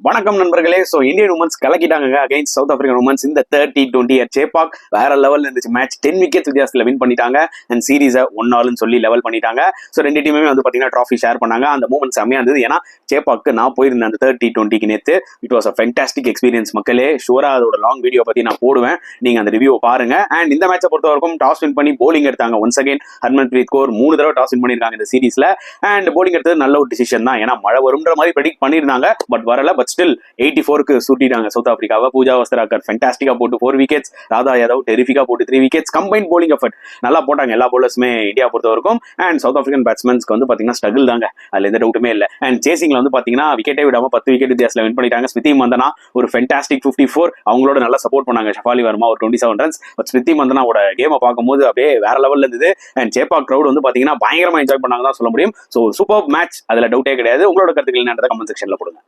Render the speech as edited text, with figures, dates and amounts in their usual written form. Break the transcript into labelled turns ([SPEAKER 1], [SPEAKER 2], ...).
[SPEAKER 1] வணக்கம் நண்பர்களே. So Indian women's கலக்கிட்டாங்க அகைன்ஸ்ட் சவுத் ஆப்பிரிக்கன் உமன்ஸ் இந்த தேர்ட் T20 சேப்பாக். வேற லெவல் இருந்துச்சு மேட்ச். 10 விக்கெட்ஸ் வித்தியாசத்தில் வின் பண்ணிட்டாங்க அண்ட் சீரீஸை 1-1 சொல்லி லெவல் பண்ணிட்டாங்க. ஸோ ரெண்டு டீமுமே வந்து பார்த்தீங்கன்னா ட்ராஃபி ஷேர் பண்ணாங்க. அந்த மூமெண்ட் செம்மையா இருந்தது. ஏன்னா சேப்பாக்கு நான் போயிருந்தேன் அந்த தேர்ட் T20க்கு நேற்று. It was a fantastic experience மக்களே. ஷூரா அதோட லாங் வீடியோ பற்றி நான் போடுவேன், நீங்க அந்த ரிவ்யூ பாருங்க. அண்ட் இந்த மேட்சை பொறுத்த வரைக்கும் டாஸ் வின் பண்ணி போலிங் எடுத்தாங்க. ஒன்ஸ் அகைன் ஹர்மன்பிரீத் கௌர் 3 தடவை டாஸ் வின் பண்ணியிருக்காங்க இந்த சீரீஸ்ல. அண்ட் போலிங் எடுத்தது நல்ல ஒரு டிசிஷன் தான். ஏன்னா மழை வரும்ன்ற மாதிரி ப்ரெடிக்ட் பண்ணியிருந்தாங்க, பட் வரல. பட் ஸ்டில் 84க்கு சூட்டிட்டாங்க சவுத் ஆப்பிரிக்காவை. பூஜா வஸ்திராக்கர் ஃபென்டாஸ்டிக்கா போட்டு 4 விக்கெட்ஸ், ராதா யாதவ் டெரிஃபிக்கா போட்டு 3 விக்கெட்ஸ். கம்பைன் போலிங் எஃபர்ட் நல்லா போட்டாங்க எல்லா பவுலர்ஸுமே இந்தியா பொறுத்த வரைக்கும். அண்ட் சவுத் ஆப்பிரிக்கன் பேட்ஸ்மேன்ஸ்க்கு வந்து பாத்தீங்கன்னா ஸ்ட்ரகிள் தாங்க, அதுல எந்த டவுட்டுமே இல்லை. அண்ட் சேசிங்ல வந்து பாத்தீங்கன்னா விக்கெட்டே விடாம 10 விக்கெட் வித்தியாசத்தில் வின் பண்ணிட்டாங்க. ஸ்மிருதி மந்தனா ஒரு ஃபென்டாஸ்டிக் 54, அவங்களோட நல்லா சப்போர்ட் பண்ணாங்க. ஷஃபாலி வர்மா ஒரு 27 ரன்ஸ். பட் ஸ்மிருதி மந்தனாவோட கேமை பார்க்கும்போது அப்படியே வேற லெவல்ல இருந்தது. அண்ட் சேப்பாக் கிரௌட் வந்து பாத்தீங்கன்னா பயங்கரமா என்ஜாய் பண்ணாங்க தான் சொல்ல முடியும். ஸோ சூப்பர் மேட்ச், அதுல டவுட்டே கிடையாது. உங்களோட கருத்துக்கள் என்னன்றதை கமெண்ட் செக்ஷன்ல போடுங்க.